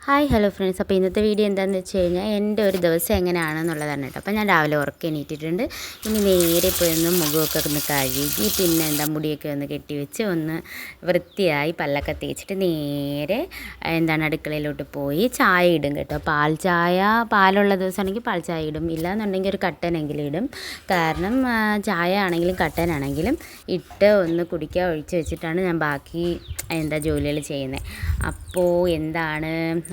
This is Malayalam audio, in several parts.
Hi hello friends. അപ്പോൾ ഇന്നത്തെ വീഡിയോ എന്താണെന്ന് വെച്ച് കഴിഞ്ഞാൽ എൻ്റെ ഒരു ദിവസം എങ്ങനെയാണെന്നുള്ളതാണ് കേട്ടോ. അപ്പോൾ ഞാൻ രാവിലെ ഉറക്കം എണീറ്റിട്ടുണ്ട്. ഇനി നേരെ പോയി ഒന്ന് മുഖമൊക്കെ ഒന്ന് കഴുകി പിന്നെ മുടിയൊക്കെ ഒന്ന് കെട്ടിവെച്ച് ഒന്ന് വൃത്തിയായി പല്ലൊക്കെ തേച്ചിട്ട് നേരെ അടുക്കളയിലോട്ട് പോയി ചായ ഇടും കേട്ടോ. പാൽ ചായ പാലുള്ള ദിവസമാണെങ്കിൽ പാൽ ചായ ഇടും, ഇല്ലയെന്നുണ്ടെങ്കിൽ ഒരു കട്ടനെങ്കിലും ഇടും. കാരണം ചായ ആണെങ്കിലും കട്ടനാണെങ്കിലും ഇട്ട് ഒന്ന് കുടിക്കാൻ ഒഴിച്ച് വെച്ചിട്ടാണ് ഞാൻ ബാക്കി ജോലികൾ ചെയ്യുന്നത്.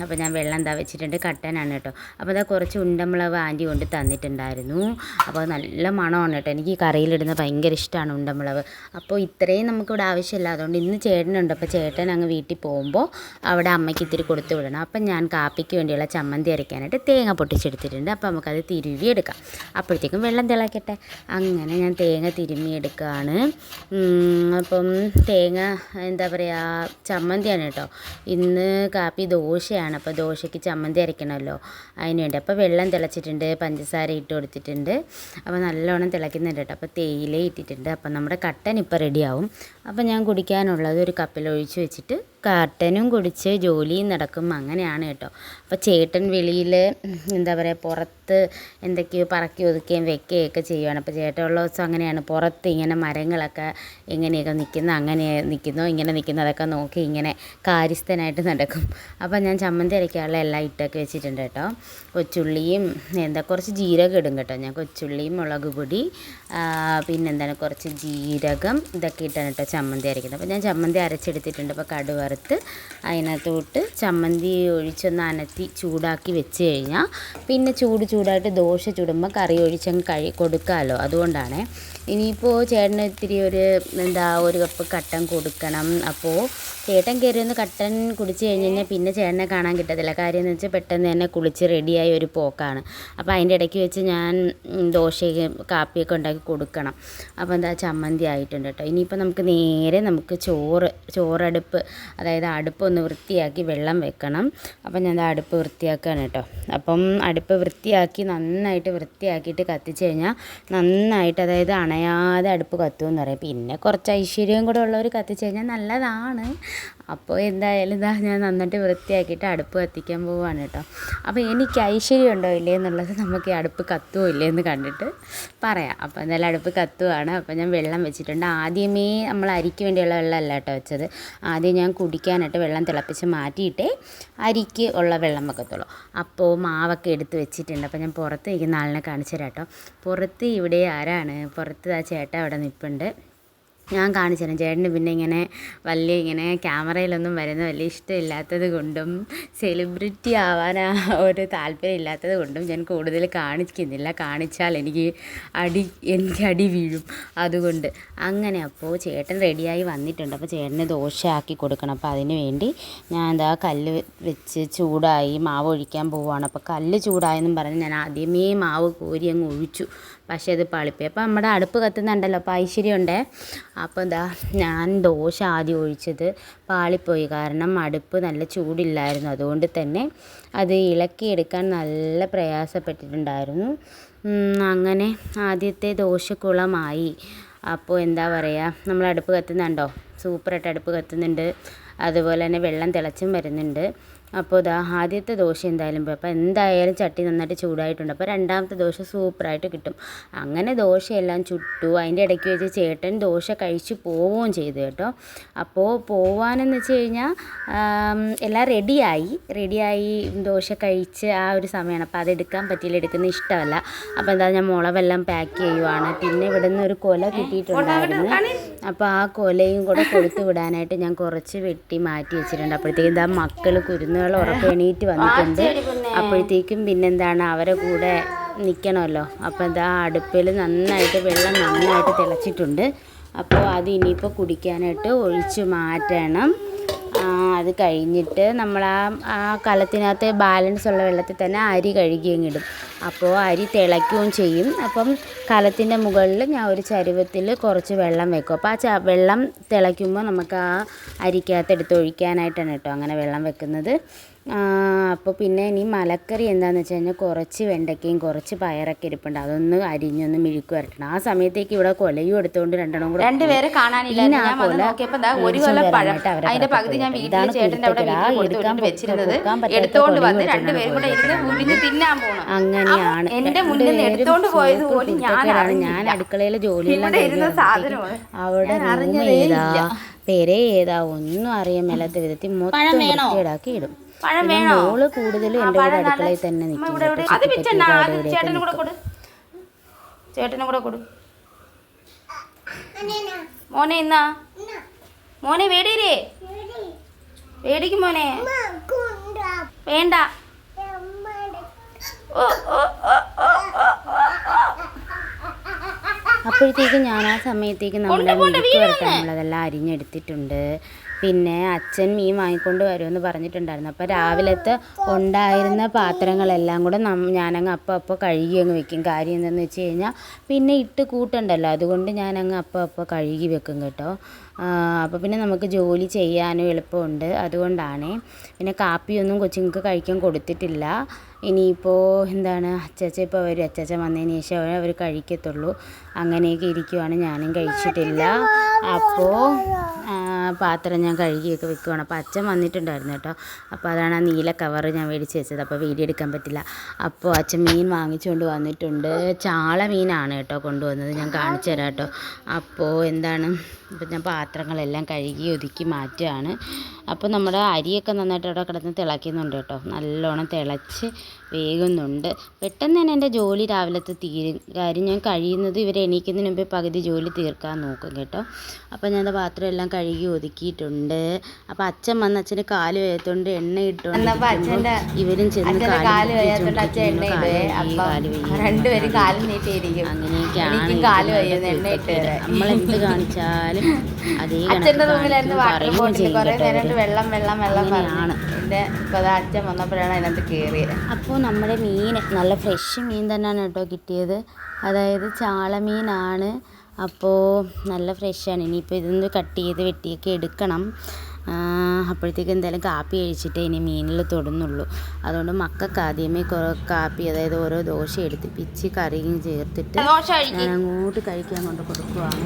അപ്പോൾ ഞാൻ വെള്ളം വെച്ചിട്ടുണ്ട്, കട്ടനാണ് കേട്ടോ. അപ്പോൾ കുറച്ച് ഉണ്ടമുളക് ആൻറ്റി കൊണ്ട് തന്നിട്ടുണ്ടായിരുന്നു. അപ്പോൾ നല്ല മണമാണ് കേട്ടോ. എനിക്ക് ഈ കറിയിലിടുന്ന ഭയങ്കര ഇഷ്ടമാണ് ഉണ്ടമുളക്. അപ്പോൾ ഇത്രയും നമുക്കിവിടെ ആവശ്യമില്ല, അതുകൊണ്ട് ഇന്ന് ചേട്ടനുണ്ട്. അപ്പോൾ ചേട്ടൻ അങ്ങ് വീട്ടിൽ പോകുമ്പോൾ അവിടെ അമ്മയ്ക്ക് ഇത്തിരി കൊടുത്തു വിടണം. അപ്പം ഞാൻ കാപ്പിക്ക് വേണ്ടിയുള്ള ചമ്മന്തി അരയ്ക്കാനായിട്ട് തേങ്ങ പൊട്ടിച്ചെടുത്തിട്ടുണ്ട്. അപ്പോൾ നമുക്കത് തിരുവി എടുക്കാം. അപ്പോഴത്തേക്കും വെള്ളം തിളക്കട്ടെ. അങ്ങനെ ഞാൻ തേങ്ങ തിരുമ്മി എടുക്കുകയാണ്. അപ്പം തേങ്ങ ചമ്മന്തിയാണ് കേട്ടോ. ഇന്ന് കാപ്പി ദോശയാണ്. അപ്പോൾ ദോശയ്ക്ക് ചമ്മന്തി അരയ്ക്കണമല്ലോ, അതിന് വേണ്ടി. അപ്പോൾ വെള്ളം തിളച്ചിട്ടുണ്ട്, പഞ്ചസാര ഇട്ട് കൊടുത്തിട്ടുണ്ട്. അപ്പോൾ നല്ലോണം തിളയ്ക്കുന്നുണ്ട് കേട്ടോ. അപ്പോൾ തേയില ഇട്ടിട്ടുണ്ട്. അപ്പം നമ്മുടെ കട്ടൻ ഇപ്പോൾ റെഡിയാവും. അപ്പോൾ ഞാൻ കുടിക്കാനുള്ളത് ഒരു കപ്പിൽ ഒഴിച്ച് വെച്ചിട്ട് കട്ടനും കുടിച്ച് ജോലിയും നടക്കും. അങ്ങനെയാണ് കേട്ടോ. അപ്പോൾ ചേട്ടൻ വെളിയിൽ പുറത്ത് എന്തൊക്കെയോ പറക്കി ഒതുക്കുകയും വെക്കുകയൊക്കെ ചെയ്യുകയാണ്. അപ്പോൾ ചേട്ടനുള്ള ദിവസം അങ്ങനെയാണ്. പുറത്ത് ഇങ്ങനെ മരങ്ങളൊക്കെ എങ്ങനെയൊക്കെ അങ്ങനെ നിൽക്കുന്നോ ഇങ്ങനെ നിൽക്കുന്നതൊക്കെ നോക്കി ഇങ്ങനെ കാര്യസ്ഥനായിട്ട് നടക്കും. അപ്പോൾ ഞാൻ ചമ്മന്തി അരയ്ക്കാനുള്ള എല്ലാം ഇട്ടൊക്കെ വെച്ചിട്ടുണ്ട് കേട്ടോ. കൊച്ചുള്ളിയും കുറച്ച് ജീരകം ഇടും കേട്ടോ. ഞാൻ കൊച്ചുള്ളിയും മുളക് പൊടി കുറച്ച് ജീരകം ഇതൊക്കെ ഇട്ടാണ് കേട്ടോ ചമ്മന്തി അരയ്ക്കുന്നത്. അപ്പോൾ ഞാൻ ചമ്മന്തി അരച്ചെടുത്തിട്ടുണ്ട്. അപ്പോൾ കടുക് വറുത്ത് അതിനകത്തോട്ട് ചമ്മന്തി ഒഴിച്ചൊന്ന് അനത്തി ചൂടാക്കി വെച്ച് കഴിഞ്ഞാൽ പിന്നെ ചൂടായിട്ട് ദോശ ചുടുമ്പോൾ കറി ഒഴിച്ചങ്ങ് കൊടുക്കാമല്ലോ, അതുകൊണ്ടാണ്. ഇനിയിപ്പോൾ ചേട്ടന് ഇത്തിരി ഒരു കപ്പ് കട്ടൻ കൊടുക്കണം. അപ്പോൾ ചേട്ടൻ കയറി ഒന്ന് കട്ടൻ കുടിച്ച് കഴിഞ്ഞ് പിന്നെ ചേട്ടനെ കാണാൻ കിട്ടത്തില്ല. കാര്യം എന്ന് വെച്ചാൽ പെട്ടെന്ന് തന്നെ കുളിച്ച് റെഡിയായി ഒരു പോക്കാണ്. അപ്പോൾ അതിൻ്റെ ഇടയ്ക്ക് വെച്ച് ഞാൻ ദോശയും കാപ്പിയൊക്കെ ഉണ്ടാക്കി കൊടുക്കണം. അപ്പോൾ ചമ്മന്തി ആയിട്ടുണ്ട് കേട്ടോ. ഇനിയിപ്പോൾ നമുക്ക് ചോറടുപ്പ്, അതായത് അടുപ്പ് ഒന്ന് വൃത്തിയാക്കി വെള്ളം വെക്കണം. അപ്പം ഞാൻ അടുപ്പ് വൃത്തിയാക്കുകയാണ് കേട്ടോ. അപ്പം അടുപ്പ് നന്നായിട്ട് വൃത്തിയാക്കിയിട്ട് കത്തിച്ച് കഴിഞ്ഞാൽ നന്നായിട്ട്, അതായത് അണയാതെ അടുപ്പ് കത്തുമെന്ന് പറയും. പിന്നെ കുറച്ച് ഐശ്വര്യം കൂടെ ഉള്ളവർ കത്തിച്ച് കഴിഞ്ഞാൽ നല്ലതാണ്. അപ്പോൾ എന്തായാലും ഞാൻ നന്നായിട്ട് വൃത്തിയാക്കിയിട്ട് അടുപ്പ് കത്തിക്കാൻ പോവുകയാണ് കേട്ടോ. അപ്പോൾ എനിക്ക് ഐശ്വര്യം ഉണ്ടോ ഇല്ലേ എന്നുള്ളത് നമുക്ക് ഈ അടുപ്പ് കത്തുമോ ഇല്ലേ എന്ന് കണ്ടിട്ട് പറയാം. അപ്പോൾ എന്തായാലും അടുപ്പ് കത്തുവാണ്. അപ്പോൾ ഞാൻ വെള്ളം വെച്ചിട്ടുണ്ട്. ആദ്യമേ നമ്മൾ അരിക്ക് വേണ്ടിയുള്ള വെള്ളമല്ല കേട്ടോ വെച്ചത്. ആദ്യം ഞാൻ കുടിക്കാനായിട്ട് വെള്ളം തിളപ്പിച്ച് മാറ്റിയിട്ടേ അരിക്ക് ഉള്ള വെള്ളം വെക്കത്തുള്ളൂ. അപ്പോൾ മാവൊക്കെ എടുത്ത് വെച്ചിട്ടുണ്ട്. അപ്പോൾ ഞാൻ പുറത്ത് ഇരിക്കുന്ന ആളിനെ കാണിച്ചു തരാം കേട്ടോ. പുറത്ത് ഇവിടെ ആരാണ്? പുറത്ത് ആ ചേട്ടൻ അവിടെ നിൽപ്പുണ്ട്. ഞാൻ കാണിച്ചു തരാം. ചേട്ടന് പിന്നെ ഇങ്ങനെ ക്യാമറയിലൊന്നും വരുന്ന വലിയ ഇഷ്ടമില്ലാത്തത് കൊണ്ടും സെലിബ്രിറ്റി ആവാൻ ഒരു താല്പര്യം ഇല്ലാത്തത് കൊണ്ടും ഞാൻ കൂടുതൽ കാണിക്കുന്നില്ല. കാണിച്ചാൽ എനിക്ക് അടി വീഴും, അതുകൊണ്ട് അങ്ങനെ. അപ്പോൾ ചേട്ടൻ റെഡിയായി വന്നിട്ടുണ്ട്. അപ്പോൾ ചേട്ടന് ദോശ ആക്കി കൊടുക്കണം. അപ്പോൾ അതിന് വേണ്ടി ഞാൻ കല്ല് വെച്ച് ചൂടായി മാവ് ഒഴിക്കാൻ പോവുകയാണ്. അപ്പോൾ കല്ല് ചൂടായെന്നും പറഞ്ഞ് ഞാൻ ആദ്യമേ മാവ് കോരി അങ്ങ് ഒഴിച്ചു. പക്ഷേ അത് പാളിപ്പോയി. അപ്പോൾ നമ്മുടെ അടുപ്പ് കത്തുന്നുണ്ടല്ലോ, അപ്പോൾ ഐശ്വര്യമുണ്ടേ. അപ്പോൾ ഞാൻ ദോശ ആദ്യം ഒഴിച്ചത് പാളിപ്പോയി. കാരണം അടുപ്പ് നല്ല ചൂടില്ലായിരുന്നു. അതുകൊണ്ട് തന്നെ അത് ഇളക്കിയെടുക്കാൻ നല്ല പ്രയാസപ്പെട്ടിട്ടുണ്ടായിരുന്നു. അങ്ങനെ ആദ്യത്തെ ദോശക്കുളമായി. അപ്പോൾ നമ്മൾ അടുപ്പ് കത്തുന്നുണ്ടോ? സൂപ്പറായിട്ട് അടുപ്പ് കത്തുന്നുണ്ട്. അതുപോലെ തന്നെ വെള്ളം തിളച്ചും വരുന്നുണ്ട്. അപ്പോൾ ആദ്യത്തെ ദോശ എന്തായാലും പോയി. അപ്പോൾ എന്തായാലും ചട്ടി നന്നായിട്ട് ചൂടായിട്ടുണ്ട്. അപ്പോൾ രണ്ടാമത്തെ ദോശ സൂപ്പറായിട്ട് കിട്ടും. അങ്ങനെ ദോശയെല്ലാം ചുട്ടു. അതിൻ്റെ ഇടയ്ക്ക് വെച്ച് ചേട്ടൻ ദോശ കഴിച്ച് പോവുകയും ചെയ്തു കേട്ടോ. അപ്പോൾ പോവാനെന്ന് വെച്ച് കഴിഞ്ഞാൽ എല്ലാം റെഡിയായി ദോശ കഴിച്ച് ആ ഒരു സമയമാണ്. അപ്പോൾ അതെടുക്കാൻ പറ്റിയില്ല, എടുക്കുന്ന ഇഷ്ടമല്ല. അപ്പോൾ ഞാൻ മുളകെല്ലാം പാക്ക് ചെയ്യുവാണ്. പിന്നെ ഇവിടെ നിന്ന് ഒരു കൊല കിട്ടിയിട്ടുണ്ടായിരുന്നു. അപ്പോൾ ആ കൊലയും കൂടെ കൊടുത്തു വിടാനായിട്ട് ഞാൻ കുറച്ച് വെട്ടി മാറ്റി വെച്ചിട്ടുണ്ട്. അപ്പോഴത്തേക്കും മക്കൾ ഉറക്കം എണീറ്റ് വന്നിട്ടുണ്ട്. അപ്പോഴത്തേക്കും അവരെ കൂടെ നിൽക്കണമല്ലോ. അപ്പോൾ അടുപ്പിൽ വെള്ളം നന്നായിട്ട് തിളച്ചിട്ടുണ്ട്. അപ്പോൾ അത് ഇനിയിപ്പോൾ കുടിക്കാനായിട്ട് ഒഴിച്ച് മാറ്റണം. അത് കഴിഞ്ഞിട്ട് നമ്മൾ ആ കലത്തിനകത്ത് ബാലൻസ് ഉള്ള വെള്ളത്തിൽ തന്നെ അരി കഴുകിയങ്ങിടും. അപ്പോൾ അരി തിളയ്ക്കുകയും ചെയ്യും. അപ്പം കലത്തിൻ്റെ മുകളിൽ ഞാൻ ഒരു ചരുവത്തിൽ കുറച്ച് വെള്ളം വെക്കും. അപ്പോൾ ആ വെള്ളം തിളയ്ക്കുമ്പോൾ നമുക്ക് ആ അരിക്കകത്ത് എടുത്ത് ഒഴിക്കാനായിട്ടാണ് കേട്ടോ അങ്ങനെ വെള്ളം വെക്കുന്നത്. അപ്പോൾ പിന്നെ ഇനി മലക്കറി എന്താണെന്ന് വെച്ച് കഴിഞ്ഞാൽ കുറച്ച് വെണ്ടയ്ക്കയും കുറച്ച് പയറൊക്കെ ഇരിപ്പുണ്ട്. അതൊന്ന് അരിഞ്ഞൊന്ന് മിഴുക്ക് വരട്ടണം. ആ സമയത്തേക്ക് ഇവിടെ കൊലയും എടുത്തുകൊണ്ട് രണ്ടുപേരെ കാണാനില്ല. ഒരു കൊല പഴം അതിന്റെ പകുതി ഞാൻ വീട്ടിൽ പോയി ചേട്ടൻ്റെ അവിടെ വീട്ടിൽ കൊടുത്തിട്ട് വെച്ചിരുന്നത് എടുത്തോണ്ട് വന്ന് രണ്ടുപേരും കൂടെ ഇരുന്ന് മുടിഞ്ഞ് തിന്നാൻ പോകണം. അങ്ങനെയാണ് എൻ്റെ മുന്നിൽ നിന്ന് എടുത്തോണ്ട് പോയത് പോലും ഞാൻ അടുക്കളയിൽ ജോലിയെല്ലാം അവിടെ റൂം ഏതാ പേരെ ഏതാ ഒന്നും അറിയാൻ മേലാത്ത വിധത്തിൽ മൊത്തം വൃത്തിയേടാക്കി ഇടും. മോള് കൂടുതലും എൻ്റെ കൂടെ അടുക്കളയിൽ തന്നെ നിൽക്കും. ചേട്ടനും കൂടെ കൊടു മോനെ എന്നാ മോനെ വേടിയേ വേടിക്കും മോനെ വേണ്ട. അപ്പോഴത്തേക്കും ഞാൻ ആ സമയത്തേക്ക് നമ്മുടെ മിൽക്ക് വരട്ടാനുള്ളതെല്ലാം അരിഞ്ഞെടുത്തിട്ടുണ്ട്. പിന്നെ അച്ഛൻ മീൻ വാങ്ങിക്കൊണ്ട് വരുമെന്ന് പറഞ്ഞിട്ടുണ്ടായിരുന്നു. അപ്പോൾ രാവിലത്തെ ഉണ്ടായിരുന്ന പാത്രങ്ങളെല്ലാം കൂടെ ഞാനങ്ങ് അപ്പോൾ കഴുകി അങ്ങ് വെക്കും. കാര്യം എന്താണെന്ന് വെച്ച് കഴിഞ്ഞാൽ പിന്നെ ഇട്ട് കൂട്ടണ്ടല്ലോ, അതുകൊണ്ട് ഞാനങ്ങ് അപ്പോൾ കഴുകി വെക്കും കേട്ടോ. അപ്പോൾ പിന്നെ നമുക്ക് ജോലി ചെയ്യാനും എളുപ്പമുണ്ട്, അതുകൊണ്ടാണ്. പിന്നെ കാപ്പിയൊന്നും കൊച്ചുങ്ങൾക്ക് കഴിക്കാൻ കൊടുത്തിട്ടില്ല. ഇനിയിപ്പോൾ എന്താണ് അച്ചാച്ച ഇപ്പോൾ വരും, അച്ചാച്ച വന്നതിന് ശേഷം അവർ കഴിക്കത്തുള്ളൂ. അങ്ങനെയൊക്കെ ഇരിക്കുവാണ്, ഞാനും കഴിച്ചിട്ടില്ല. അപ്പോൾ പാത്രം ഞാൻ കഴുകിയൊക്കെ വെക്കുവാണ്. അപ്പോൾ അച്ഛൻ വന്നിട്ടുണ്ടായിരുന്നു കേട്ടോ. അപ്പോൾ അതാണ് ആ നീല കവറ് ഞാൻ മേടിച്ച് വെച്ചത്. അപ്പോൾ വീഡിയോ എടുക്കാൻ പറ്റില്ല. അപ്പോൾ അച്ഛൻ മീൻ വാങ്ങിച്ചുകൊണ്ട് വന്നിട്ടുണ്ട്. ചാള മീനാണ് കേട്ടോ കൊണ്ടുവന്നത്, ഞാൻ കാണിച്ചു തരാം കേട്ടോ. അപ്പോൾ എന്താണ് ഇപ്പം ഞാൻ പാത്രങ്ങളെല്ലാം കഴുകി ഒതുക്കി മാറ്റുകയാണ്. അപ്പോൾ നമ്മുടെ അരിയൊക്കെ നന്നായിട്ട് അവിടെ കിടന്ന് തിളയ്ക്കുന്നുണ്ട് കേട്ടോ. നല്ലോണം തിളച്ച് വേകുന്നുണ്ട്. പെട്ടെന്ന് തന്നെ എൻ്റെ ജോലി രാവിലത്തെ തീരും. കാര്യം ഞാൻ കഴിയുന്നത് ഇവർ എണീക്കുന്നതിന് മുമ്പേ പകുതി ജോലി തീർക്കാൻ നോക്കും കേട്ടോ. അപ്പോൾ ഞാൻ പാത്രം എല്ലാം കഴുകി ഒതുക്കിയിട്ടുണ്ട്. അപ്പോൾ അച്ഛൻ വന്ന് അച്ഛന് കാല് വേയത്തോണ്ട് എണ്ണ ഇട്ടുകൊണ്ട് ഇവരും ചെന്ന് അങ്ങനെയൊക്കെയാണ്. നമ്മളെന്ത് കാണിച്ചാലും അതേ വെള്ളമാണ്. അച്ഛൻ വന്നപ്പോഴാണ് അതിനകത്ത് കയറിയത്. അപ്പോൾ നമ്മുടെ മീൻ നല്ല ഫ്രഷ് മീൻ തന്നെയാണ് കേട്ടോ കിട്ടിയത്. അതായത് ചാള മീനാണ്. അപ്പോൾ നല്ല ഫ്രഷാണ്. ഇനിയിപ്പോൾ ഇതൊന്ന് കട്ട് ചെയ്ത് വെട്ടിയൊക്കെ എടുക്കണം. അപ്പോഴത്തേക്ക് എന്തായാലും കാപ്പി കഴിച്ചിട്ടേ ഇനി മീനിൽ തൊടുന്നുള്ളൂ. അതുകൊണ്ട് മക്കൾക്ക് ആദ്യമേ കാപ്പി, അതായത് ഓരോ ദോശ എടുത്ത് പിച്ചി കറിയും ചേർത്തിട്ട് ഞാൻ അങ്ങോട്ട് കഴിക്കാൻ കൊണ്ട് കൊടുക്കുവാണ്.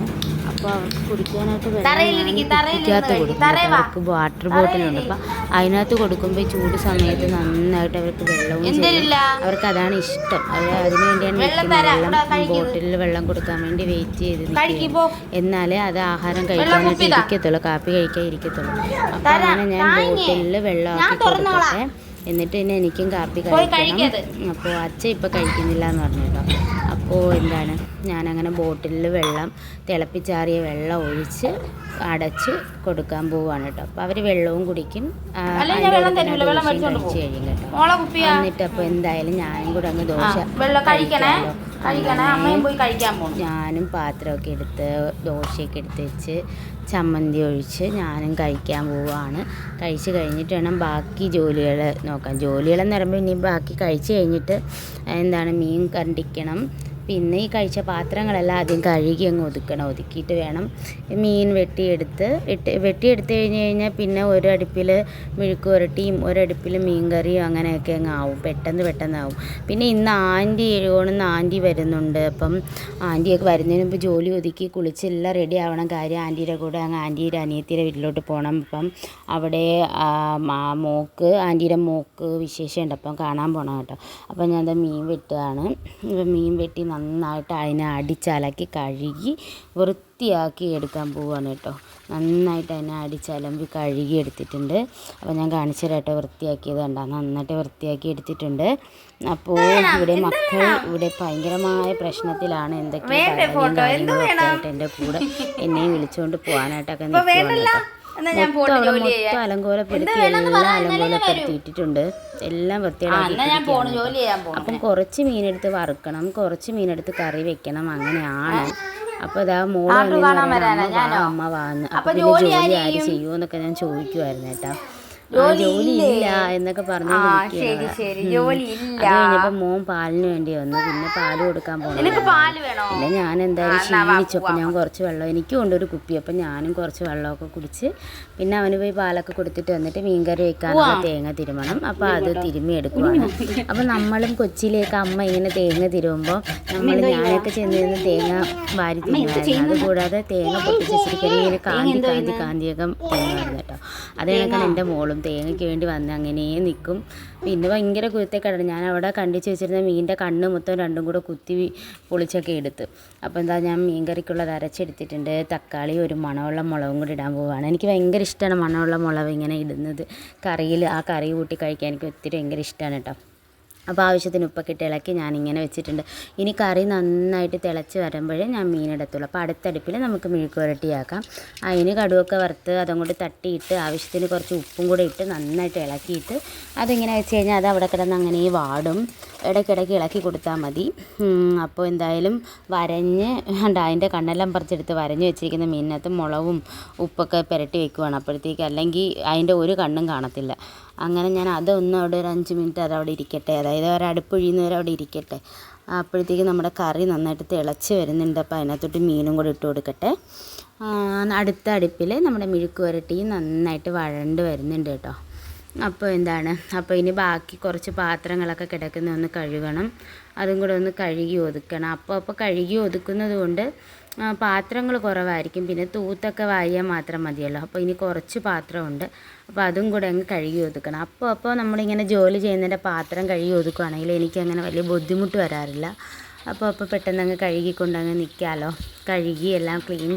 അപ്പോൾ അവർക്ക് കുടിക്കാനായിട്ട് കുടിക്കാത്ത കൊടുക്കും. അവർക്ക് വാട്ടർ ബോട്ടിലുണ്ട്. അപ്പം അതിനകത്ത് കൊടുക്കുമ്പോൾ ചൂട് സമയത്ത് നന്നായിട്ട് അവർക്ക് വെള്ളവും ചെയ്യും. അവർക്ക് അതാണ് ഇഷ്ടം. അവർ അതിന് വേണ്ടിയാണ് വെള്ളം ബോട്ടിലിൽ വെള്ളം കൊടുക്കാൻ വേണ്ടി വെയിറ്റ് ചെയ്ത് നിൽക്കുക. എന്നാലേ അത് ആഹാരം കഴിക്കാനായിട്ട് ഇരിക്കത്തുള്ളൂ, കാപ്പി കഴിക്കാൻ ഇരിക്കത്തുള്ളൂ. അപ്പോൾ അങ്ങനെ ഞാൻ ബോട്ടിലിൽ വെള്ളമാക്കി കൊടുക്കട്ടെ. എന്നിട്ട് പിന്നെ എനിക്കും കാപ്പി കഴിക്കണം. അപ്പോൾ അച്ഛൻ ഇപ്പോൾ കഴിക്കുന്നില്ല എന്ന് പറഞ്ഞു കേട്ടോ. അപ്പോൾ എന്താണ് ഞാനങ്ങനെ ബോട്ടിലിൽ വെള്ളം തിളപ്പിച്ചാറിയ വെള്ളം ഒഴിച്ച് അടച്ച് കൊടുക്കാൻ പോവുകയാണ് കേട്ടോ. അപ്പോൾ അവർ വെള്ളവും കുടിക്കും, കഴിച്ച് കഴിയും കേട്ടോ. എന്നിട്ട് അപ്പോൾ എന്തായാലും ഞാനും കൂടെ അങ്ങ് ദോശ ഞാനും പാത്രമൊക്കെ എടുത്ത് ദോശയൊക്കെ എടുത്ത് വെച്ച് ചമ്മന്തി ഒഴിച്ച് ഞാനും കഴിക്കാൻ പോവുകയാണ്. കഴിച്ച് കഴിഞ്ഞിട്ട് വേണം ബാക്കി ജോലികൾ നോക്കാൻ. ജോലികളെന്ന് പറയുമ്പോൾ ഇനി ബാക്കി കഴിച്ച് കഴിഞ്ഞിട്ട് എന്താണ് മീൻ കണ്ടിക്കണം. പിന്നെ ഈ കഴിച്ച പാത്രങ്ങളെല്ലാം ആദ്യം കഴുകി അങ്ങ് ഒതുക്കണം. ഒതുക്കിയിട്ട് വേണം മീൻ വെട്ടിയെടുത്ത് കഴിഞ്ഞ് കഴിഞ്ഞാൽ പിന്നെ ഒരടുപ്പിൽ മെഴുക്ക് പുരട്ടിയും ഒരടുപ്പിൽ മീൻ കറിയും അങ്ങനെയൊക്കെ അങ്ങ് ആവും. പെട്ടെന്നാവും. പിന്നെ ഇന്ന് ആൻറ്റി വരുന്നുണ്ട്. അപ്പം ആൻറ്റിയൊക്കെ വരുന്നതിന് മുമ്പ് ജോലി ഒതുക്കി കുളിച്ചെല്ലാം റെഡി ആവണം. കാര്യം ആൻറ്റിയുടെ കൂടെ അങ്ങ് ആൻറ്റിയുടെ അനിയത്തിയുടെ വീട്ടിലോട്ട് പോകണം. അപ്പം അവിടെ ആൻറ്റിയുടെ മോക്ക് വിശേഷമുണ്ട്, അപ്പം കാണാൻ പോകണം കേട്ടോ. അപ്പം ഞാൻ മീൻ വെട്ടുകയാണ്. മീൻ വെട്ടി നന്നായിട്ട് അതിനെ അടിച്ചലക്കി കഴുകി വൃത്തിയാക്കി എടുക്കാൻ പോവുകയാണ് കേട്ടോ. നന്നായിട്ട് അതിനെ അടിച്ചലമ്പി കഴുകി എടുത്തിട്ടുണ്ട്. അപ്പോൾ ഞാൻ കാണിച്ചു തരാം കേട്ടോ വൃത്തിയാക്കിയത് കണ്ടാൽ. നന്നായിട്ട് വൃത്തിയാക്കി എടുത്തിട്ടുണ്ട്. അപ്പോൾ ഇവിടെ മക്കൾ ഇവിടെ ഭയങ്കരമായ പ്രശ്നത്തിലാണ്. എന്തൊക്കെയോ കാര്യങ്ങളൊക്കെ ആയിട്ട് എൻ്റെ കൂടെ എന്നെ വിളിച്ചുകൊണ്ട് പോകാനായിട്ടൊക്കെ നിൽക്കുകയാണ് കേട്ടോ. മൊത്തം അലങ്കോലപ്പെടുത്തി എല്ലാം അലങ്കോലപ്പെടുത്തിയിട്ടിട്ടുണ്ട്. എല്ലാം വൃത്തിയാക്കി. അപ്പം കുറച്ച് മീനെടുത്ത് വറുക്കണം, കുറച്ച് മീനെടുത്ത് കറി വെക്കണം, അങ്ങനെയാണ്. അപ്പോൾ ഇതാ മോള് അമ്മ വാന്ന്. അപ്പോൾ പിന്നെ ജോലി ആര് ചെയ്യുമെന്നൊക്കെ ഞാൻ ചോദിക്കുമായിരുന്നു കേട്ടോ. ജോലിയില്ല എന്നൊക്കെ പറഞ്ഞു. അത് കഴിഞ്ഞപ്പോൾ മോൻ പാലിന് വേണ്ടി വന്നു. പിന്നെ പാല് കൊടുക്കാൻ പോകണം. പിന്നെ ഞാൻ എന്തായാലും ക്ഷീണിച്ചപ്പോൾ ഞാൻ കുറച്ച് വെള്ളം എനിക്കും കൊണ്ടൊരു കുപ്പി. അപ്പം ഞാനും കുറച്ച് വെള്ളമൊക്കെ കുടിച്ച് പിന്നെ അവന് പോയി പാലൊക്കെ കൊടുത്തിട്ട് വന്നിട്ട് മീൻകറി വയ്ക്കാനുള്ള തേങ്ങ തിരുമണം. അപ്പോൾ അത് തിരുമ്മി എടുക്കുവാണ്. അപ്പം നമ്മളും കൊച്ചിയിലേക്ക് അമ്മ ഇങ്ങനെ തേങ്ങ തിരുമുമ്പോൾ ഞാനൊക്കെ ചെന്ന് നിന്ന് തേങ്ങ വാരി തിന്നുമായിരുന്നു. അതുകൂടാതെ തേങ്ങ പൊട്ടിച്ചിരിക്കാൻ ഇങ്ങനെ കാന്തിയൊക്കെ തിന്നുമായിരുന്നു കേട്ടോ. അത് കണക്കാണ് എൻ്റെ മോളും തേങ്ങയ്ക്ക് വേണ്ടി വന്ന് അങ്ങനെ നിൽക്കും. പിന്നെ ഭയങ്കര കുരുത്തേക്കടണം. ഞാൻ അവിടെ കണ്ടിച്ച് വെച്ചിരുന്ന മീനിൻ്റെ കണ്ണ് മൊത്തം രണ്ടും കൂടെ കുത്തി പൊളിച്ചൊക്കെ എടുത്ത്. അപ്പോൾ എന്താ ഞാൻ മീൻ കറിക്കുള്ളത് അരച്ചെടുത്തിട്ടുണ്ട്. തക്കാളി ഒരു മണമുള്ള മുളകും കൂടി ഇടാൻ പോവുകയാണ്. എനിക്ക് ഭയങ്കര ഇഷ്ടമാണ് മണമുള്ള മുളക് ഇങ്ങനെ ഇടുന്നത് കറിയിൽ. ആ കറി കൂട്ടി കഴിക്കാൻ എനിക്ക് ഒത്തിരി ഭയങ്കര ഇഷ്ടമാണ് കേട്ടോ. അപ്പോൾ ആവശ്യത്തിന് ഉപ്പൊക്കെ ഇട്ട് ഇളക്കി ഞാനിങ്ങനെ വെച്ചിട്ടുണ്ട്. ഇനി കറി നന്നായിട്ട് തിളച്ച് വരുമ്പോഴേ ഞാൻ മീനിടത്തുള്ളൂ. അപ്പോൾ അടുത്തടുപ്പിൽ നമുക്ക് മെഴുക്ക് പുരട്ടിയാക്കാം. അതിന് കടുവൊക്കെ വറുത്ത് അതങ്ങോട്ട് തട്ടിയിട്ട് ആവശ്യത്തിന് കുറച്ച് ഉപ്പും കൂടെ ഇട്ട് നന്നായിട്ട് ഇളക്കിയിട്ട് അതിങ്ങനെ വെച്ച് കഴിഞ്ഞാൽ അത് അവിടെ കിടന്ന് അങ്ങനെ വാടും. ഇടയ്ക്കിടയ്ക്ക് ഇളക്കി കൊടുത്താൽ മതി. അപ്പോൾ എന്തായാലും വരഞ്ഞ് അതിൻ്റെ കണ്ണെല്ലാം പറിച്ചെടുത്ത് വരഞ്ഞ് വെച്ചിരിക്കുന്ന മീനിനകത്ത് മുളകും ഉപ്പൊക്കെ പുരട്ടി വെക്കുവാണ്. അപ്പോഴത്തേക്ക് അല്ലെങ്കിൽ അതിൻ്റെ ഒരു കണ്ണും കാണത്തില്ല. അങ്ങനെ ഞാൻ അതൊന്നും അവിടെ ഒരു 5 മിനിറ്റ് അതവിടെ ഇരിക്കട്ടെ, അതായത് ഒരടുപ്പ് ഒഴിയുന്നവരെ അവിടെ ഇരിക്കട്ടെ. അപ്പോഴത്തേക്ക് നമ്മുടെ കറി നന്നായിട്ട് തിളച്ച് വരുന്നുണ്ട്. അപ്പോൾ അതിനകത്തോട്ട് മീനും കൂടി ഇട്ട് കൊടുക്കട്ടെ. അടുത്ത അടുപ്പിൽ നമ്മുടെ മെഴുക്ക് പുരട്ടിയും നന്നായിട്ട് വഴണ്ട് വരുന്നുണ്ട് കേട്ടോ. അപ്പോൾ അപ്പോൾ ഇനി ബാക്കി കുറച്ച് പാത്രങ്ങളൊക്കെ കിടക്കുന്ന ഒന്ന് കഴുകണം. അതും കൂടെ ഒന്ന് കഴുകി ഒതുക്കണം. അപ്പോൾ കഴുകി ഒതുക്കുന്നത് കൊണ്ട് പാത്രങ്ങൾ കുറവായിരിക്കും. പിന്നെ തൂത്തൊക്കെ വാരിയാൽ മാത്രം മതിയല്ലോ. അപ്പോൾ ഇനി കുറച്ച് പാത്രമുണ്ട്. അപ്പോൾ അതും കൂടെ അങ്ങ് കഴുകി ഒതുക്കണം. അപ്പോൾ നമ്മളിങ്ങനെ ജോലി ചെയ്യുന്നതിൻ്റെ പാത്രം കഴുകി ഒതുക്കുകയാണെങ്കിൽ എനിക്കങ്ങനെ വലിയ ബുദ്ധിമുട്ട് വരാറില്ല. അപ്പോൾ പെട്ടെന്ന് അങ്ങ് കഴുകിക്കൊണ്ടങ്ങ് നിൽക്കാമല്ലോ. കഴുകി എല്ലാം ക്ലീൻ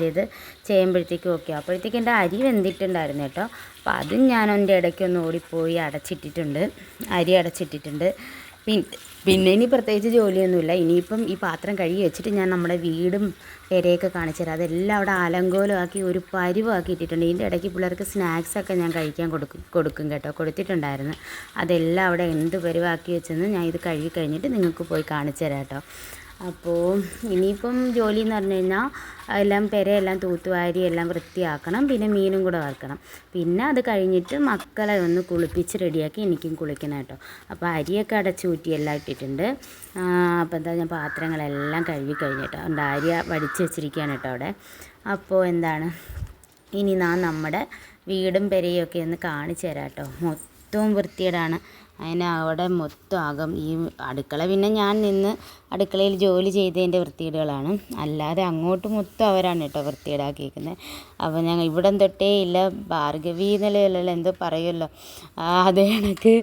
ചെയ്ത് ചെയ്യുമ്പോഴത്തേക്കും ഓക്കെ. അപ്പോഴത്തേക്ക് എൻ്റെ അരി വെന്തിട്ടുണ്ടായിരുന്നു കേട്ടോ. അപ്പോൾ അതും ഞാൻ എൻ്റെ ഇടയ്ക്കൊന്ന് ഓടിപ്പോയി അടച്ചിട്ടിട്ടുണ്ട്. അരി അടച്ചിട്ടിട്ടുണ്ട്. പിന്നെ ഇനി പ്രത്യേകിച്ച് ജോലിയൊന്നുമില്ല. ഇനിയിപ്പം ഈ പാത്രം കഴുകി വെച്ചിട്ട് ഞാൻ നമ്മുടെ വീടും പെരയൊക്കെ കാണിച്ചു തരാം. അതെല്ലാം അവിടെ അലങ്കോലമാക്കി ഒരു പരുവാക്കി ഇട്ടിട്ടുണ്ട്. ഇതിൻ്റെ ഇടയ്ക്ക് പിള്ളേർക്ക് സ്നാക്സൊക്കെ ഞാൻ കഴിക്കാൻ കൊടുക്കും കേട്ടോ. കൊടുത്തിട്ടുണ്ടായിരുന്നു. അതെല്ലാം അവിടെ എന്ത് പരുവാക്കി വെച്ചെന്ന് ഞാൻ ഇത് കഴുകി കഴിഞ്ഞിട്ട് നിങ്ങൾക്ക് പോയി കാണിച്ചു തരാം കേട്ടോ. അപ്പോൾ ഇനിയിപ്പം ജോലി എന്ന് പറഞ്ഞു കഴിഞ്ഞാൽ എല്ലാം പെരയെല്ലാം തൂത്തുവാരി എല്ലാം വൃത്തിയാക്കണം. പിന്നെ മീനും കൂടെ വറുക്കണം. പിന്നെ അത് കഴിഞ്ഞിട്ട് മക്കളെ ഒന്ന് കുളിപ്പിച്ച് റെഡിയാക്കി എനിക്കും കുളിക്കണം കേട്ടോ. അപ്പോൾ അരിയൊക്കെ അടച്ചൂറ്റി എല്ലാം ഇട്ടിട്ടുണ്ട്. അപ്പോൾ ഞാൻ പാത്രങ്ങളെല്ലാം കഴുകി കഴിഞ്ഞിട്ടോ. അരി വടിച്ച് വെച്ചിരിക്കുകയാണ് കേട്ടോ അവിടെ. അപ്പോൾ ഇനി ഞാൻ നമ്മുടെ വീടും പെരയൊക്കെ ഒന്ന് കാണിച്ചു തരാം കേട്ടോ. മൊത്തവും വൃത്തികേടാണ്. അവിടെ മൊത്തം ആകും ഈ അടുക്കള. പിന്നെ ഞാൻ നിന്ന് അടുക്കളയിൽ ജോലി ചെയ്തതിൻ്റെ വൃത്തികേടുകളാണ്. അല്ലാതെ അങ്ങോട്ട് മൊത്തം അവരാണ് കേട്ടോ വൃത്തികേടാക്കിയിരിക്കുന്നത്. അപ്പോൾ ഞങ്ങൾ ഇവിടം തൊട്ടേ ഇല്ല ഭാർഗവി നിലയിലല്ല എന്തോ പറയുമല്ലോ, അതേ കണക്ക്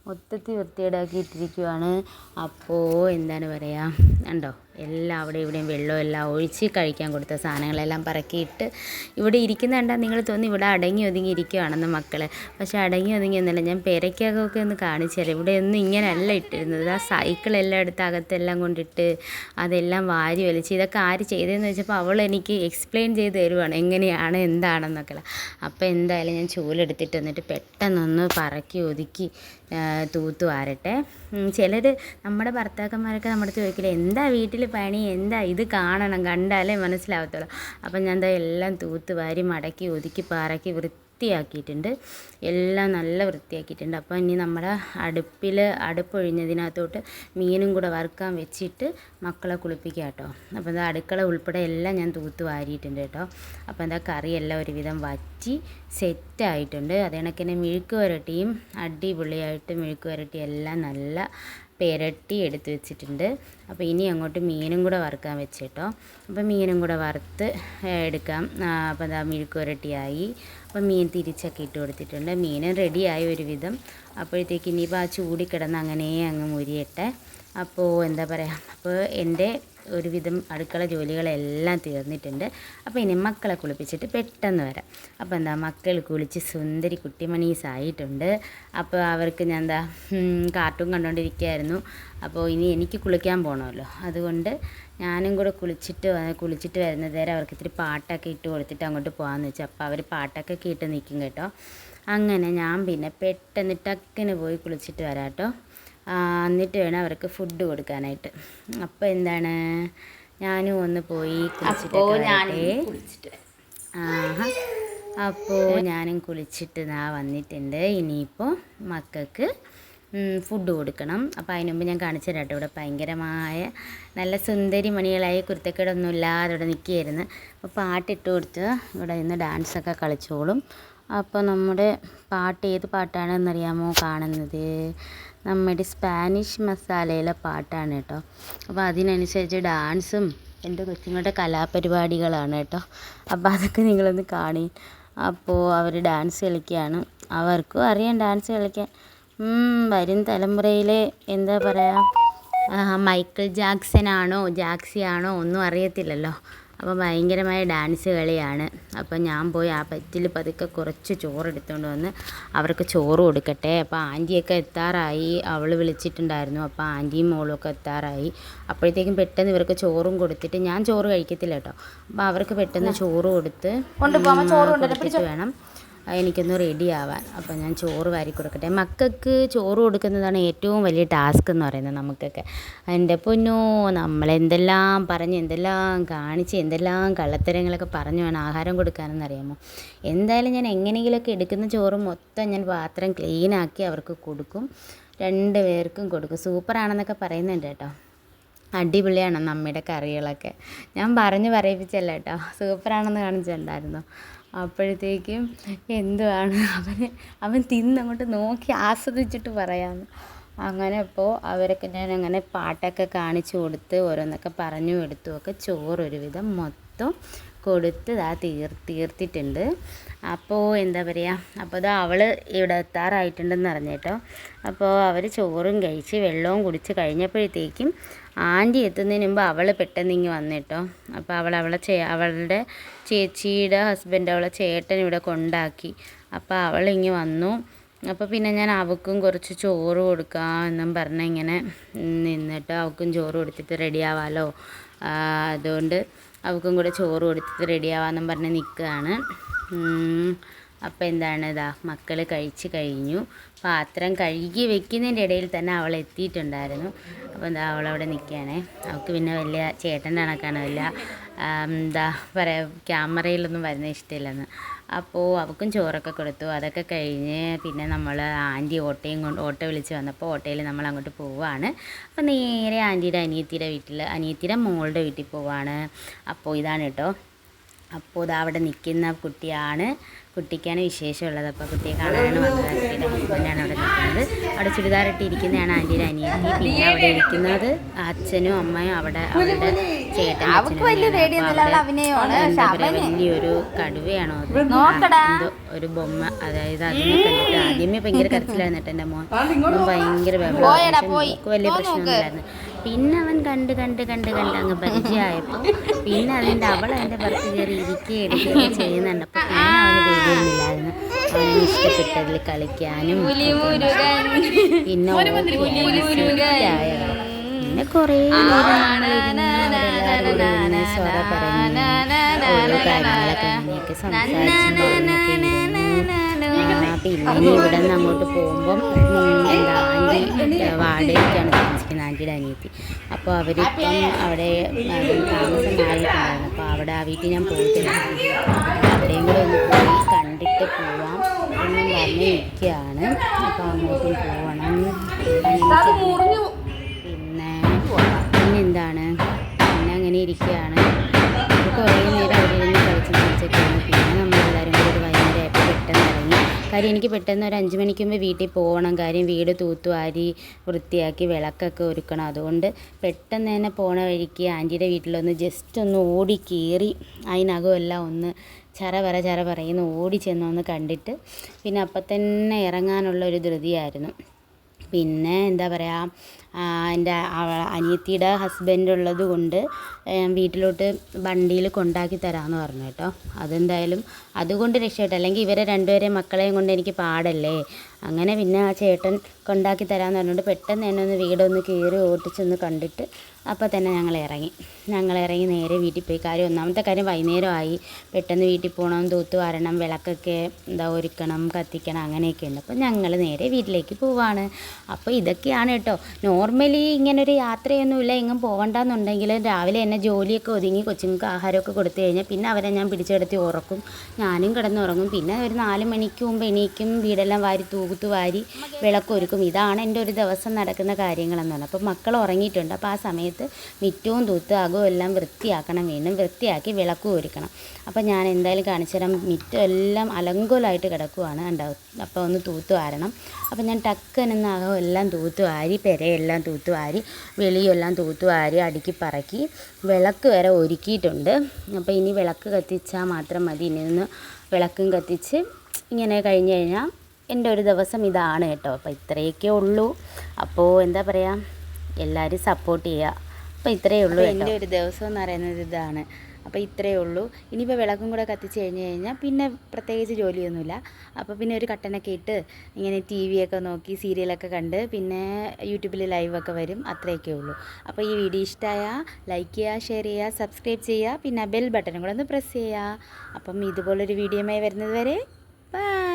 മൊത്തത്തിൽ വൃത്തികേടാക്കിയിട്ടിരിക്കുവാണ്. അപ്പോൾ ഉണ്ടോ എല്ലാം അവിടെ ഇവിടെയും വെള്ളമെല്ലാം ഒഴിച്ച് കഴിക്കാൻ കൊടുത്ത സാധനങ്ങളെല്ലാം പറക്കിയിട്ട് ഇവിടെ ഇരിക്കുന്ന കണ്ടാൽ നിങ്ങൾ തോന്നി ഇവിടെ അടങ്ങി ഒതുങ്ങി ഇരിക്കുകയാണെന്ന് മക്കൾ. പക്ഷേ അടങ്ങി ഒതുങ്ങി എന്നല്ല, ഞാൻ പെരയ്ക്കകമൊക്കെ ഒന്ന് കാണിച്ചു തരാം. ഇവിടെ ഒന്നും ഇങ്ങനെയല്ല ഇട്ടിരുന്നത്. ആ സൈക്കിളെല്ലാം എടുത്ത് അകത്തെല്ലാം കൊണ്ടിട്ട് അതെല്ലാം വാരി വലിച്ച് ഇതൊക്കെ ആര് ചെയ്തതെന്ന് വെച്ചപ്പോൾ അവൾ എനിക്ക് എക്സ്പ്ലെയിൻ ചെയ്ത് തരുവാണ് എങ്ങനെയാണ് എന്താണെന്നൊക്കെ. അപ്പോൾ എന്തായാലും ഞാൻ ചൂലെടുത്തിട്ട് വന്നിട്ട് പെട്ടെന്നൊന്ന് പറക്കി ഒതുക്കി തൂത്ത് വാരട്ടെ. ചിലർ നമ്മുടെ ഭർത്താക്കന്മാരൊക്കെ നമ്മുടെ ചോദിക്കില്ല എന്താ വീട്ടിൽ പണി, എന്താ ഇത് കാണണം, കണ്ടാലേ മനസ്സിലാവത്തുള്ളൂ. അപ്പം ഞാൻ എന്താ എല്ലാം തൂത്ത് വാരി മടക്കി ഒതുക്കി പറക്കി വൃത്തിയാക്കിയിട്ടുണ്ട്. എല്ലാം നല്ല വൃത്തിയാക്കിയിട്ടുണ്ട്. അപ്പോൾ ഇനി നമ്മുടെ അടുപ്പൊഴിഞ്ഞതിനകത്തോട്ട് മീനും കൂടെ വറുക്കാൻ വെച്ചിട്ട് മക്കളെ കുളിപ്പിക്കാം കേട്ടോ. അപ്പോൾ അടുക്കള ഉൾപ്പെടെ എല്ലാം ഞാൻ തൂത്ത് വാരിയിട്ടുണ്ട് കേട്ടോ. അപ്പോൾ കറിയെല്ലാം ഒരുവിധം വറ്റി സെറ്റായിട്ടുണ്ട്. അതേ കണക്കിന് മെഴുക്ക് പുരട്ടിയും അടിപൊളിയായിട്ട് മെഴുക്ക് പുരട്ടി എല്ലാം നല്ല പെരട്ടി എടുത്ത് വെച്ചിട്ടുണ്ട്. അപ്പോൾ ഇനി അങ്ങോട്ട് മീനും കൂടെ വറുക്കാൻ വെച്ചിട്ടോ. അപ്പോൾ മീനും കൂടെ വറുത്ത് എടുക്കാം. അപ്പോൾ മെഴുക്ക് പുരട്ടിയായി. അപ്പോൾ മീൻ തിരിച്ചൊക്കെ ഇട്ട് കൊടുത്തിട്ടുണ്ട്. മീനും റെഡിയായി ഒരുവിധം. അപ്പോഴത്തേക്ക് ഇനിയിപ്പോൾ ആ ചൂടി കിടന്ന് അങ്ങനെ അങ്ങ് മുരിയട്ടെ. അപ്പോൾ അപ്പോൾ എൻ്റെ ഒരുവിധം അടുക്കള ജോലികളെല്ലാം തീർന്നിട്ടുണ്ട്. അപ്പോൾ ഇനി മക്കളെ കുളിപ്പിച്ചിട്ട് പെട്ടെന്ന് വരാം. അപ്പോൾ മക്കൾ കുളിച്ച് സുന്ദരി കുട്ടിമണീസായിട്ടുണ്ട്. അപ്പോൾ അവർക്ക് ഞാൻ കാർട്ടൂൺ കണ്ടുകൊണ്ടിരിക്കുകയായിരുന്നു. അപ്പോൾ ഇനി എനിക്ക് കുളിക്കാൻ പോകണമല്ലോ, അതുകൊണ്ട് ഞാനും കൂടെ കുളിച്ചിട്ട് വരുന്നത് വരെ അവർക്ക് ഇത്തിരി പാട്ടൊക്കെ ഇട്ട് കൊടുത്തിട്ട് അങ്ങോട്ട് പോകാമെന്ന് വെച്ചു. അപ്പോൾ അവർ പാട്ടൊക്കെ ഇട്ട് നിൽക്കും കേട്ടോ. അങ്ങനെ ഞാൻ പിന്നെ പെട്ടെന്ന് ടക്കിന് പോയി കുളിച്ചിട്ട് വരാം കേട്ടോ. എന്നിട്ട് വേണം അവർക്ക് ഫുഡ് കൊടുക്കാനായിട്ട്. അപ്പോൾ ഞാനും ഒന്ന് പോയി കുളിച്ചിട്ട് അപ്പോൾ ഞാനും കുളിച്ചിട്ട് വന്നിട്ടുണ്ട്. ഇനിയിപ്പോൾ മക്കൾക്ക് ഫുഡ് കൊടുക്കണം. അപ്പോൾ അതിന് മുമ്പ് ഞാൻ കാണിച്ചു തരാം കേട്ടോ. ഇവിടെ ഭയങ്കരമായ നല്ല സുന്ദരി മണികളായി കുരുത്തക്കേടൊന്നും ഇല്ലാതെ ഇവിടെ നിൽക്കുകയായിരുന്നു. അപ്പോൾ പാട്ടിട്ട് കൊടുത്ത് ഇവിടെ നിന്ന് ഡാൻസൊക്കെ കളിച്ചോളും. അപ്പോൾ നമ്മുടെ പാട്ട് ഏത് പാട്ടാണെന്നറിയാമോ കാണുന്നത്? നമ്മുടെ സ്പാനിഷ് മസാലയിലെ പാട്ടാണ് കേട്ടോ. അപ്പോൾ അതിനനുസരിച്ച് ഡാൻസും എൻ്റെ കൊച്ചുങ്ങളുടെ കലാപരിപാടികളാണ് കേട്ടോ. അപ്പോൾ അതൊക്കെ നിങ്ങളൊന്ന് കാണി. അപ്പോൾ അവർ ഡാൻസ് കളിക്കുകയാണ്. അവർക്കും അറിയാം ഡാൻസ് കളിക്കാൻ. വരും തലമുറയിലെ എന്താ പറയുക, മൈക്കിൾ ജാക്സനാണോ ജാക്സിയാണോ ഒന്നും അറിയത്തില്ലല്ലോ. അപ്പോൾ ഭയങ്കരമായ ഡാൻസ് കളിയാണ്. അപ്പോൾ ഞാൻ പോയി ആ പറ്റിൽ പതുക്കെ കുറച്ച് ചോറെടുത്തുകൊണ്ട് വന്ന് അവർക്ക് ചോറ് കൊടുക്കട്ടെ. അപ്പോൾ ആൻറ്റിയൊക്കെ എത്താറായി, അവൾ വിളിച്ചിട്ടുണ്ടായിരുന്നു. അപ്പോൾ ആൻറ്റിയും മോളും ഒക്കെ എത്താറായി. അപ്പോഴത്തേക്കും പെട്ടെന്ന് ഇവർക്ക് ചോറും കൊടുത്തിട്ട്, ഞാൻ ചോറ് കഴിക്കത്തില്ല കേട്ടോ. അപ്പോൾ അവർക്ക് പെട്ടെന്ന് ചോറ് കൊടുത്തിട്ട് വേണം എനിക്കൊന്ന് റെഡി ആവാൻ. അപ്പോൾ ഞാൻ ചോറ് വാരി കൊടുക്കട്ടെ. മക്കൾക്ക് ചോറ് കൊടുക്കുന്നതാണ് ഏറ്റവും വലിയ ടാസ്ക് എന്ന് പറയുന്നത് നമുക്കൊക്കെ. എൻ്റെ പൊന്നോ, നമ്മളെന്തെല്ലാം പറഞ്ഞ് എന്തെല്ലാം കാണിച്ച് എന്തെല്ലാം കള്ളത്തരങ്ങളൊക്കെ പറഞ്ഞു വേണം ആഹാരം കൊടുക്കാനെന്നറിയാമോ. എന്തായാലും ഞാൻ എങ്ങനെയെങ്കിലുമൊക്കെ എടുക്കുന്ന ചോറ് മൊത്തം ഞാൻ പാത്രം ക്ലീനാക്കി അവർക്ക് കൊടുക്കും. 2 പേർക്കും കൊടുക്കും. സൂപ്പറാണെന്നൊക്കെ പറയുന്നുണ്ട് കേട്ടോ. അടിപൊളിയാണ് നമ്മുടെ കറികളൊക്കെ. ഞാൻ പറഞ്ഞ് പറയിപ്പിച്ചല്ല കേട്ടോ, സൂപ്പറാണെന്ന് കാണിച്ചിട്ടുണ്ടായിരുന്നു. അപ്പോഴത്തേക്കും എന്തുവാണ് അവൻ തിന്നങ്ങോട്ട് നോക്കി ആസ്വദിച്ചിട്ട് പറയാമെന്ന്. അങ്ങനെ ഇപ്പോൾ അവരൊക്കെ ഞാൻ അങ്ങനെ പാട്ടൊക്കെ കാണിച്ചു കൊടുത്ത് ഓരോന്നൊക്കെ പറഞ്ഞു എടുത്തുമൊക്കെ ചോറൊരുവിധം മൊത്തം കൊടുത്ത് തീർത്തിട്ടുണ്ട്. അപ്പോൾ എന്താ പറയുക, അപ്പോൾ അവൾ ഇവിടെ എത്താറായിട്ടുണ്ടെന്ന് അറിഞ്ഞു കേട്ടോ. അപ്പോൾ അവർ ചോറും കഴിച്ച് വെള്ളവും കുടിച്ച് കഴിഞ്ഞപ്പോഴത്തേക്കും ആൻറ്റി എത്തുന്നതിന് മുമ്പ് അവൾ പെട്ടെന്ന് ഇങ്ങ് വന്നു കേട്ടോ. അപ്പോൾ അവളുടെ ചേച്ചിയുടെ ഹസ്ബൻഡ് അവളെ ചേട്ടൻ ഇവിടെ കൊണ്ടാക്കി. അപ്പോൾ അവളിങ്ങ് വന്നു. അപ്പോൾ പിന്നെ ഞാൻ അവൾക്കും കുറച്ച് ചോറ് കൊടുക്കാം എന്നും പറഞ്ഞ് ഇങ്ങനെ നിന്നിട്ട് അവൾക്കും ചോറ് കൊടുത്തിട്ട് റെഡിയാവാമല്ലോ, അതുകൊണ്ട് അവൾക്കും കൂടെ ചോറ് കൊടുത്തിട്ട് റെഡിയാവാമെന്നും പറഞ്ഞ് നിൽക്കുകയാണ്. അപ്പോൾ എന്താണ് മക്കൾ കഴിച്ച് കഴിഞ്ഞു. പാത്രം കഴുകി വെക്കുന്നതിൻ്റെ ഇടയിൽ തന്നെ അവൾ എത്തിയിട്ടുണ്ടായിരുന്നു. അപ്പോൾ അവളവിടെ നിൽക്കുകയാണേ. അവൾക്ക് പിന്നെ വലിയ ചേട്ടൻ്റെ കണക്കാണ്, വലിയ എന്താ പറയുക, ക്യാമറയിലൊന്നും വരുന്ന ഇഷ്ടമില്ലെന്ന്. അപ്പോൾ അവൾക്കും ചോറൊക്കെ കൊടുത്തു. അതൊക്കെ കഴിഞ്ഞ് പിന്നെ നമ്മൾ ആൻറ്റി ഓട്ടോ വിളിച്ച് വന്നപ്പോൾ ഓട്ടോയിൽ നമ്മൾ അങ്ങോട്ട് പോവുകയാണ്. അപ്പോൾ നേരെ ആൻറ്റിയുടെ അനിയത്തിയുടെ മോളുടെ വീട്ടിൽ പോവുകയാണ്. അപ്പോൾ ഇതാണ് കേട്ടോ. അപ്പോൾ അവിടെ നിൽക്കുന്ന കുട്ടിയാണ്. കുട്ടിക്കാണ് വിശേഷമുള്ളത്. അപ്പോൾ കുട്ടിയെ കാണാനാണ് വന്നത്. ആൻറ്റിയുടെ ഹസ്ബൻഡാണ് അവിടെ നിൽക്കുന്നത്. അവിടെ ചുരിദാറിട്ടിരിക്കുന്നതാണ് ആൻറ്റിയുടെ അനിയത്തി. പിന്നെ അവിടെ ഇരിക്കുന്നത് അച്ഛനും അമ്മയും, അവിടെ അവരുടെ ചേട്ടൻ വലിയൊരു കടുവയാണോ എന്തോ ഒരു ബൊമ്മ, അതായത് അതിനെ കണ്ടിട്ട് ആദ്യമേ ഭയങ്കര കരച്ചിലായിരുന്നു കേട്ടോ. എൻ്റെ മോൻ ഭയങ്കര ബഹളം, വലിയ പ്രശ്നമൊന്നുമില്ലായിരുന്നു. പിന്നെ അവൻ കണ്ട് അങ്ങ് പരിചയമായപ്പോൾ പിന്നെ അവളതിൻ്റെ പുറത്ത് കയറി ഇരിക്കുകയൊക്കെ ചെയ്യുന്നുണ്ട്. അപ്പോൾ പിന്നെ അവന് പേടിയൊന്നുമില്ലായിരുന്നു. അവന് ഇഷ്ടപ്പെട്ടതിൽ കളിക്കാനും പിന്നെ പിന്നെ കുറേ സ്വറ പറഞ്ഞ് ഓരോ കാര്യങ്ങളൊക്കെ അങ്ങനെയൊക്കെ സംസാരിച്ചു. പിന്നെ ഇവിടെ നിന്ന് അങ്ങോട്ട് പോകുമ്പം ആൻറ്റി വാടകയ്ക്കാണ് താമസിക്കുന്നത്, ആൻറ്റിയുടെ അനിയത്തി. അപ്പോൾ അവരിപ്പം അവിടെ താമസം മാറിയിട്ടുണ്ടായിരുന്നു. അപ്പോൾ അവിടെ ആ വീട്ടിൽ ഞാൻ പോയിട്ടില്ല. അവിടെയും കൂടെ ഒന്ന് പോയി കണ്ടിട്ട് പോവാം എന്നും പറഞ്ഞ് നിൽക്കുകയാണ്. അപ്പോൾ അങ്ങോട്ടും പോവണം. പിന്നെന്താണ്, പിന്നെ അങ്ങനെ ഇരിക്കുകയാണ്. കുറേ നേരം അവിടെ ഇരുന്ന് കളിച്ചൊക്കെയാണ്. പിന്നെ നമ്മളെല്ലാവരും കൂടി ഒരു വൈകുന്നേരമായപ്പോൾ പെട്ടെന്ന് ഇറങ്ങി. കാര്യം എനിക്ക് പെട്ടെന്ന് ഒരു 5 മണിക്ക് മുമ്പ് വീട്ടിൽ പോകണം. കാര്യം വീട് തൂത്തുവാരി വൃത്തിയാക്കി വിളക്കൊക്കെ ഒരുക്കണം. അതുകൊണ്ട് പെട്ടെന്ന് തന്നെ പോണ വഴിക്ക് ആൻറ്റിയുടെ വീട്ടിലൊന്ന് ജസ്റ്റ് ഒന്ന് ഓടി കയറി അതിനകമെല്ലാം ഒന്ന് ചറ പറയുന്ന ഓടി ചെന്നൊന്ന് കണ്ടിട്ട് പിന്നെ അപ്പം തന്നെ ഇറങ്ങാനുള്ള ഒരു ധൃതിയായിരുന്നു. പിന്നെ എന്താ പറയുക, എൻ്റെ അനിയത്തിയുടെ ഹസ്ബൻഡ് ഉള്ളത് കൊണ്ട് വീട്ടിലോട്ട് വണ്ടിയിൽ കൊണ്ടാക്കി തരാമെന്ന് പറഞ്ഞു കേട്ടോ. അതെന്തായാലും അതുകൊണ്ട് രക്ഷപ്പെട്ടു. അല്ലെങ്കിൽ ഇവരെ 2 മക്കളെയും കൊണ്ട് എനിക്ക് പാടല്ലേ. അങ്ങനെ പിന്നെ ആ ചേട്ടൻ കൊണ്ടാക്കി തരാമെന്ന് പറഞ്ഞുകൊണ്ട് പെട്ടെന്ന് തന്നെ ഒന്ന് വീടൊന്ന് കയറി ഓട്ടിച്ചൊന്ന് കണ്ടിട്ട് അപ്പോൾ തന്നെ ഞങ്ങളിറങ്ങി നേരെ വീട്ടിൽ പോയി. ഒന്നാമത്തെ കാര്യം വൈകുന്നേരമായി, പെട്ടെന്ന് വീട്ടിൽ പോകണം, തൂത്ത് വാരണം, വിളക്കൊക്കെ ഒരുക്കണം, കത്തിക്കണം, അങ്ങനെയൊക്കെ ഉണ്ട്. അപ്പോൾ ഞങ്ങൾ നേരെ വീട്ടിലേക്ക് പോവാണ്. അപ്പോൾ ഇതൊക്കെയാണ് കേട്ടോ. നോർമലി ഇങ്ങനൊരു യാത്രയൊന്നുമില്ല, എങ്ങും പോകണ്ടെന്നുണ്ടെങ്കിൽ രാവിലെ തന്നെ ജോലിയൊക്കെ ഒതുങ്ങി കൊച്ചുങ്ങൾക്ക് ആഹാരമൊക്കെ കൊടുത്തു കഴിഞ്ഞാൽ പിന്നെ അവരെ ഞാൻ പിടിച്ചെടുത്തി ഉറക്കും, ഞാനും കിടന്നുറങ്ങും. പിന്നെ ഒരു 4 മണിക്ക് മുമ്പ് എണീക്കും, വീടെല്ലാം തൂത്തുവാരി വിളക്കൊരുക്കും. ഇതാണ് എൻ്റെ ഒരു ദിവസം നടക്കുന്ന കാര്യങ്ങളെന്ന് പറഞ്ഞാൽ. അപ്പോൾ മക്കൾ ഉറങ്ങിയിട്ടുണ്ട്. അപ്പോൾ ആ സമയത്ത് മിറ്റവും തൂത്ത് അകവും എല്ലാം വൃത്തിയാക്കണം, വീണ്ടും വൃത്തിയാക്കി വിളക്കും ഒരുക്കണം. അപ്പോൾ ഞാൻ എന്തായാലും കാണിച്ചു തരാം. മിറ്റം എല്ലാം അലങ്കോലമായിട്ട് കിടക്കുവാണ് ഉണ്ടാവും. അപ്പോൾ ഒന്ന് തൂത്ത് വാരണം. അപ്പോൾ ഞാൻ ടക്കനെന്ന് അകവും എല്ലാം തൂത്ത് വാരി, പെരയെല്ലാം തൂത്ത് വാരി, വെളിയെല്ലാം തൂത്ത് വാരി അടുക്കി പറക്കി വിളക്ക് വരെ ഒരുക്കിയിട്ടുണ്ട്. അപ്പോൾ ഇനി വിളക്ക് കത്തിച്ചാൽ മാത്രം മതി. ഇനി നിന്ന് വിളക്കും കത്തിച്ച് ഇങ്ങനെ കഴിഞ്ഞ് കഴിഞ്ഞാൽ എൻ്റെ ഒരു ദിവസം ഇതാണ് കേട്ടോ. അപ്പോൾ ഇത്രയൊക്കെ ഉള്ളൂ. അപ്പോൾ എന്താ പറയുക, എല്ലാവരും സപ്പോർട്ട് ചെയ്യുക. അപ്പോൾ ഇത്രയേ ഉള്ളൂ. എൻ്റെ ഒരു ദിവസം എന്ന് പറയുന്നത് ഇതാണ്. അപ്പോൾ ഇത്രയേ ഉള്ളൂ. ഇനിയിപ്പോൾ വിളക്കും കൂടെ കത്തിച്ച് കഴിഞ്ഞ് പിന്നെ പ്രത്യേകിച്ച് ജോലിയൊന്നുമില്ല. അപ്പോൾ പിന്നെ ഒരു കട്ടനൊക്കെ ഇട്ട് ഇങ്ങനെ TV ഒക്കെ നോക്കി സീരിയലൊക്കെ കണ്ട് പിന്നെ യൂട്യൂബിൽ ലൈവൊക്കെ വരും. അത്രയൊക്കെ ഉള്ളൂ. അപ്പോൾ ഈ വീഡിയോ ഇഷ്ടമായാൽ ലൈക്ക് ചെയ്യുക, ഷെയർ ചെയ്യുക, സബ്സ്ക്രൈബ് ചെയ്യുക, പിന്നെ ബെൽ ബട്ടണും കൂടെ ഒന്ന് പ്രസ് ചെയ്യുക. അപ്പം ഇതുപോലൊരു വീഡിയോയുമായി വരുന്നത് വരെ ബൈ.